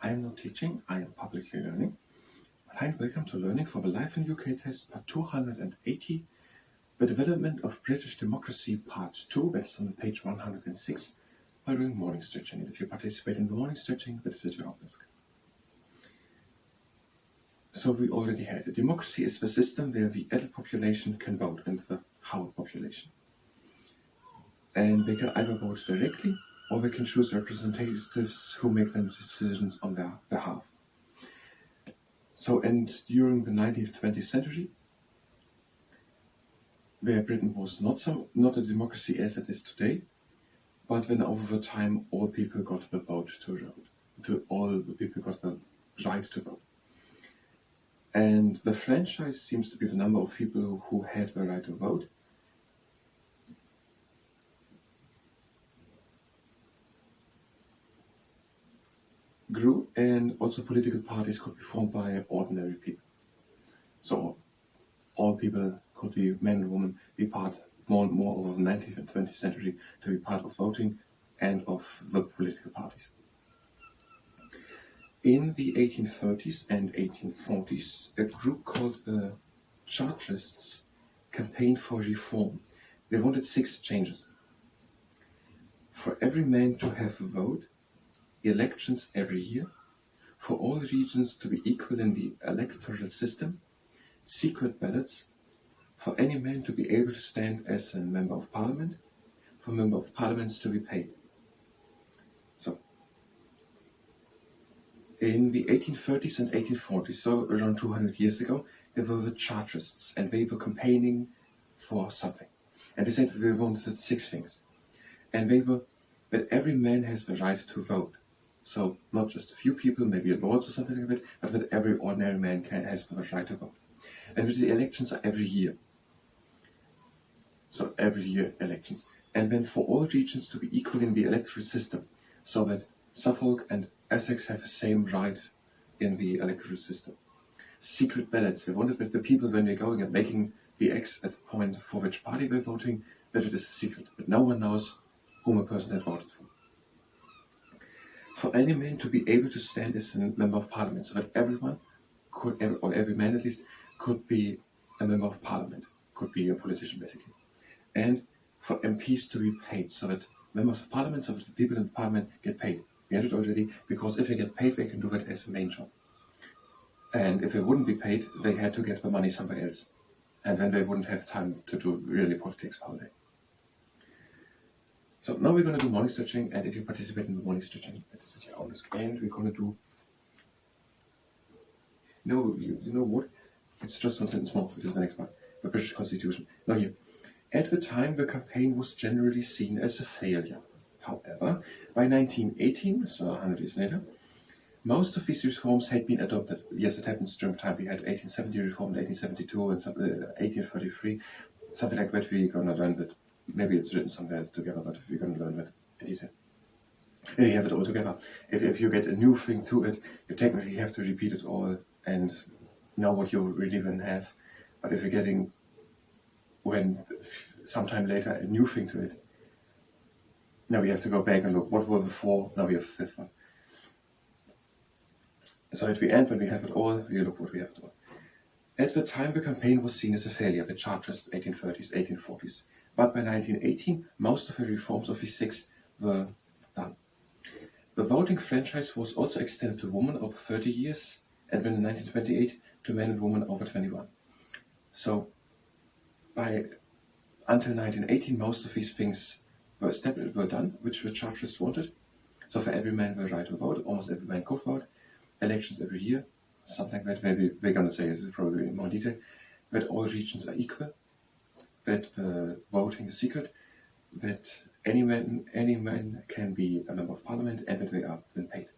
I am not teaching, I am publicly learning. Hi and welcome to Learning for the Life in UK test part 280, the development of British democracy part 2, that's on page 106, while doing morning stretching. And if you participate in the morning stretching, that is at your own risk. So we already had it. Democracy is the system where the adult population can vote and the whole population. And they can either vote directly or they can choose representatives who make them decisions on their behalf. So, and during the 19th, 20th century, where Britain was not a democracy as it is today, but when over the time all people got the vote to vote, all the people got the right to vote. And the franchise seems to be the number of people who had the right to vote. Grew, and also political parties could be formed by ordinary people. So all people could be men and women, be part more and more over the 19th and 20th century to be part of voting and of the political parties. In the 1830s and 1840s, a group called the Chartists campaigned for reform. They wanted 6 changes. For every man to have a vote, elections every year, for all regions to be equal in the electoral system, secret ballots, for any man to be able to stand as a member of parliament, for member of parliaments to be paid. So, in the 1830s and 1840s, so around 200 years ago, there were the Chartists, and they were campaigning for something. And they said they wanted 6 things. And they were that every man has the right to vote. So not just a few people, maybe a lord or something like that, but that every ordinary man has the right to vote. And the elections are every year. So every year elections. And then for all regions to be equal in the electoral system, so that Suffolk and Essex have the same right in the electoral system. Secret ballots. They wanted that the people, when they're going and making the X at the point for which party they're voting, that it is secret. But no one knows whom a person had voted for. For any man to be able to stand as a member of parliament, so that everyone could, or every man at least, could be a member of parliament, could be a politician basically. And for MPs to be paid, so that members of parliament, so that the people in the parliament get paid. We had it already, because if they get paid, they can do it as a main job. And if they wouldn't be paid, they had to get the money somewhere else. And then they wouldn't have time to do really politics all day. So now we're going to do morning stretching, and if you participate in the morning stretching, that is at your own risk. And we're going to do, you know what? It's just one sentence more, which is the next part. The British Constitution. Now here, at the time the campaign was generally seen as a failure. However, by 1918, so 100 years later, most of these reforms had been adopted. Yes, it happens during the time we had 1870 reform, 1872, and 1833, something like that. We're going to learn that. Maybe it's written somewhere together, but we're going to learn that in detail. And you have it all together. If you get a new thing to it, you technically have to repeat it all and know what you really then have. But if you're getting, when sometime later, a new thing to it, now we have to go back and look what were the 4, now we have the 5th one. So at the end, when we have it all, we look what we have it all. At the time, the campaign was seen as a failure, the Chartists, 1830s, 1840s. But by 1918, most of the reforms of the 6 were done. The voting franchise was also extended to women over 30 years, and then in 1928 to men and women over 21. So until 1918, most of these things were done, which the Chartists wanted. So for every man the right to vote, almost every man could vote, elections every year, something like that. Maybe we're going to say it probably in more detail, that all regions are equal, that voting is secret, that any man can be a member of parliament, and that they are then paid.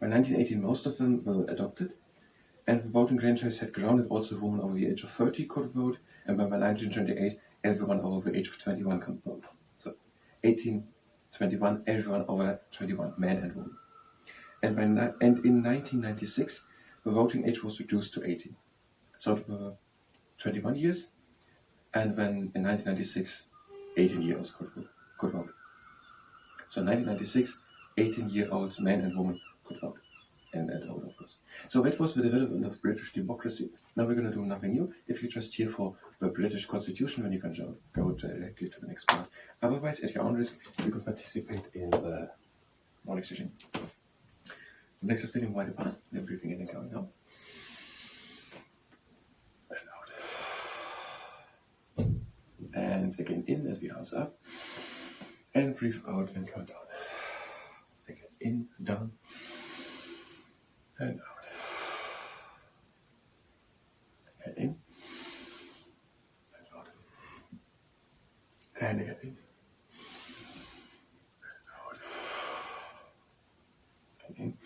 By 1918, most of them were adopted, and the voting franchise had grown, and also women over the age of 30 could vote, and by 1928, everyone over the age of 21 could vote. So 1821, everyone over 21, man and woman. And in 1996, the voting age was reduced to 18. So it were 21 years, and then in 1996, 18-year-olds could vote. So in 1996, 18-year-old men and women put out. And out, of course. So that was the development of British democracy. Now we're going to do nothing new. If you're just here for the British Constitution, then you can go directly to the next part. Otherwise, at your own risk, you can participate in the knowledge session. The next is sitting wide apart. Then breathing in and going out. And out. And again in and the arms up. And breathe out and count down. Again in, down. And out. And in. And out. And again in. And out. And in. And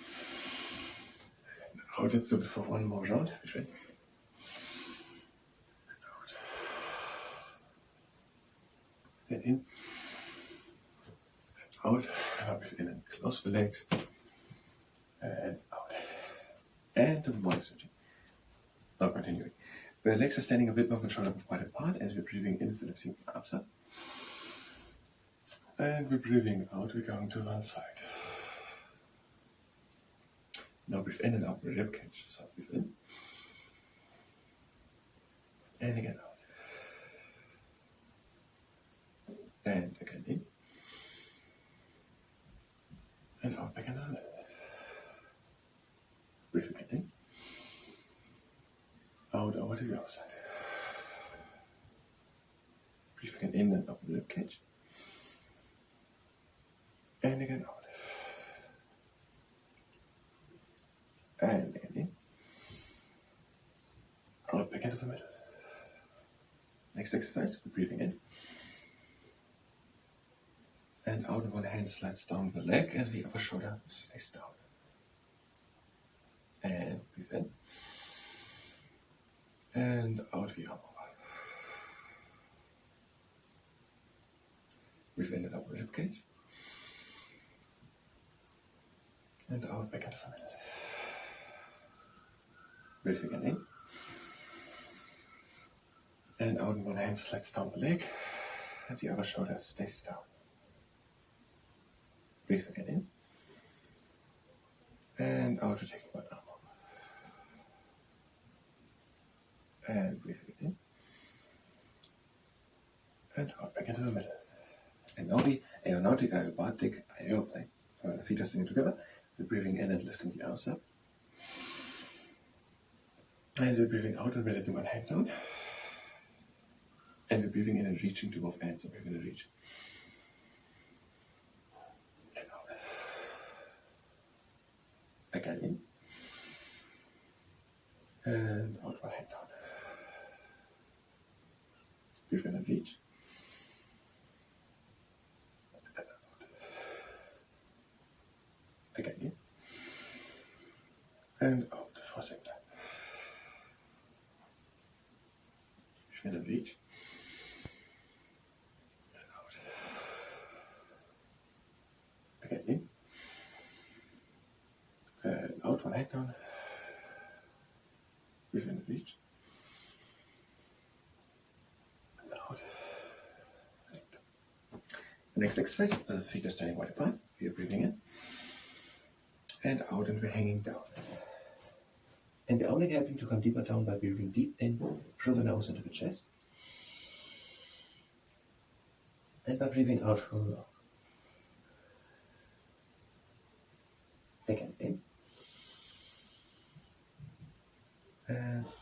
out. Let's do it for one more round. And out. And in. And out. And breathe in and close the legs. And out. And the morning stretching. Now continuing. The legs are standing a bit more and shoulder wide apart, and we're breathing in, lifting the arms up. And we're breathing out, we're going to one side. Now breathe in and out the rib cage. So breathe in. And again out. And again in. And out back into the middle. Breathe again in. Out over to the other side. Breathe again in and up the rib cage. And again out. And again in. Out back into the middle. Next exercise, we're breathing in. And out, and one hand slides down the leg and the other shoulder stays down. And breathe in. And out the arm over. Breathe in and up the rib cage. And out back into the middle. Breathe again in. And out, and one hand slides down the leg and the other shoulder stays down. Breathe again in. And out, we're taking one arm over. And breathe again in. And out back into the middle. And now the aeronautic aerobatic aeroplane. The feet are sitting together. We're breathing in and lifting the arms up. And we're breathing out and we're letting one hand down. And we're breathing in and reaching to both ends. And we're going to reach. And out. Again in. And out, one hand down. Breathe in and reach. And out. Again in. And out for the same time. Breathe in and reach. And out. Again in. And out, one hand down. Breathe in and reach. And out. The next exercise, the feet are standing wide apart. We are breathing in. And out, and we're hanging down. And we're only helping to come deeper down by breathing deep in through the nose into the chest. And by breathing out through the mouth. Again in. And out.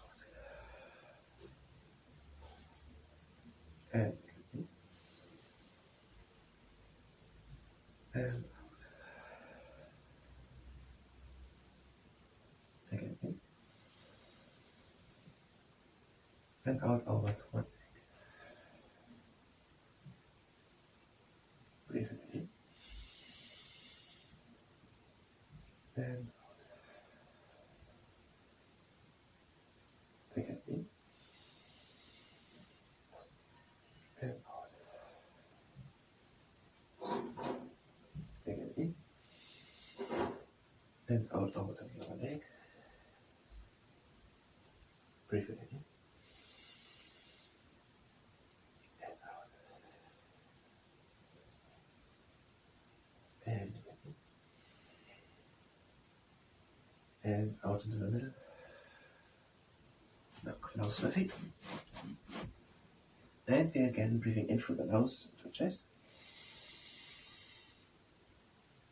And in. And out. Again in. And out over to one leg. Breathe in. And out. Again in. And out. Again in. And out over to the other leg. Breathe in. And out. And again in. and out into the middle. Now close my feet. And we're again breathing in through the nose into the chest.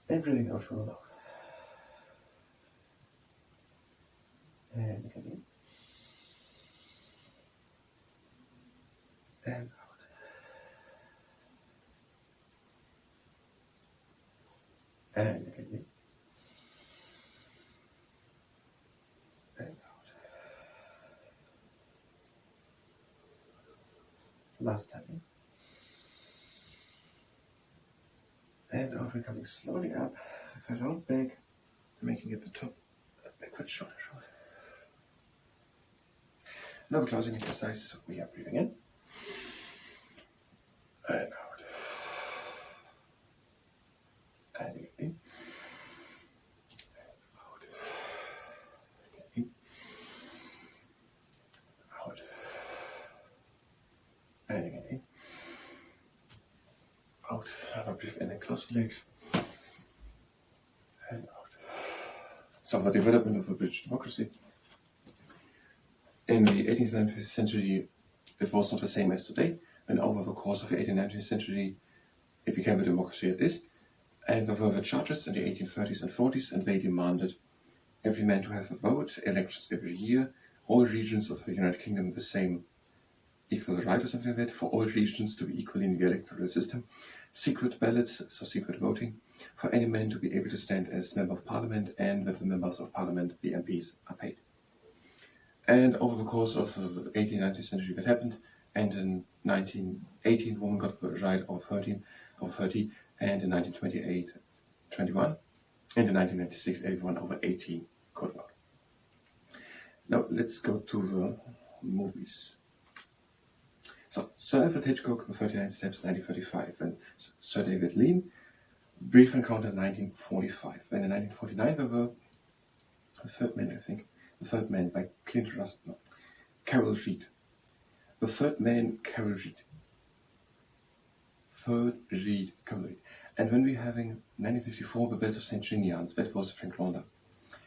And breathing out through the mouth. And again in. And out. And again in. And out. Last time in. And out, we're coming slowly up, with a round back, making it the top, a backward shoulder roll. Now the closing exercise, we are breathing in, and out, and again in, and out, again in, out, and again in, out. Now breathe in and close the legs, and out. So the development of the British democracy. In the 18th and 19th century, it was not the same as today, and over the course of the 18th and 19th century, it became the democracy it is. And there were the charters in the 1830s and 40s, and they demanded every man to have a vote, elections every year, all regions of the United Kingdom the same equal right or something like that, for all regions to be equal in the electoral system, secret ballots, so secret voting, for any man to be able to stand as Member of Parliament, and with the members of Parliament, the MPs, are paid. And over the course of the 18th and 19th century that happened, and in 1918 women got the right of 30, and in 1928, 21, and in 1996 everyone over 18 could vote. Now let's go to the movies. So, Sir Alfred Hitchcock, The 39 Steps, 1935, and Sir David Lean, Brief Encounter, 1945. And in 1949 there were The Third Man, I think. The Third Man by Clint Russell. No, Carol Reed. The Third Man, Carol Reed. Carol Reed. And when we're having 1954, The Bells of St. Trinian's, that was Frank Launder.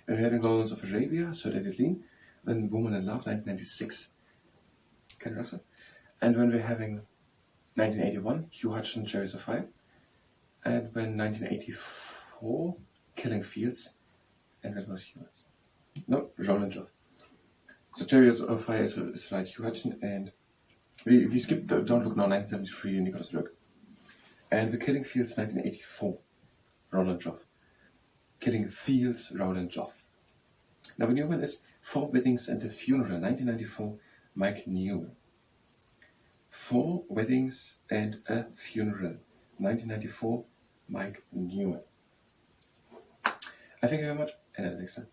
And we're having Lawrence of Arabia, Sir David Lean. Then Woman in Love, 1996, Ken Russell. And when we're having 1981, Hugh Hudson, Chariots of Fire. And when 1984, Killing Fields. And that was Hugh Hudson. No, Roland Joff. So Chariots of Fire is like Hugh Hudson, and we skipped Don't Look Now, 1973, Nicholas Roeg. And The Killing Fields, 1984, Roland Joff. Killing Fields, Roland Joff. Now the new one is Four Weddings and a Funeral, 1994, Mike Newell. Four Weddings and a Funeral, 1994, Mike Newell. I thank you very much, and until next time.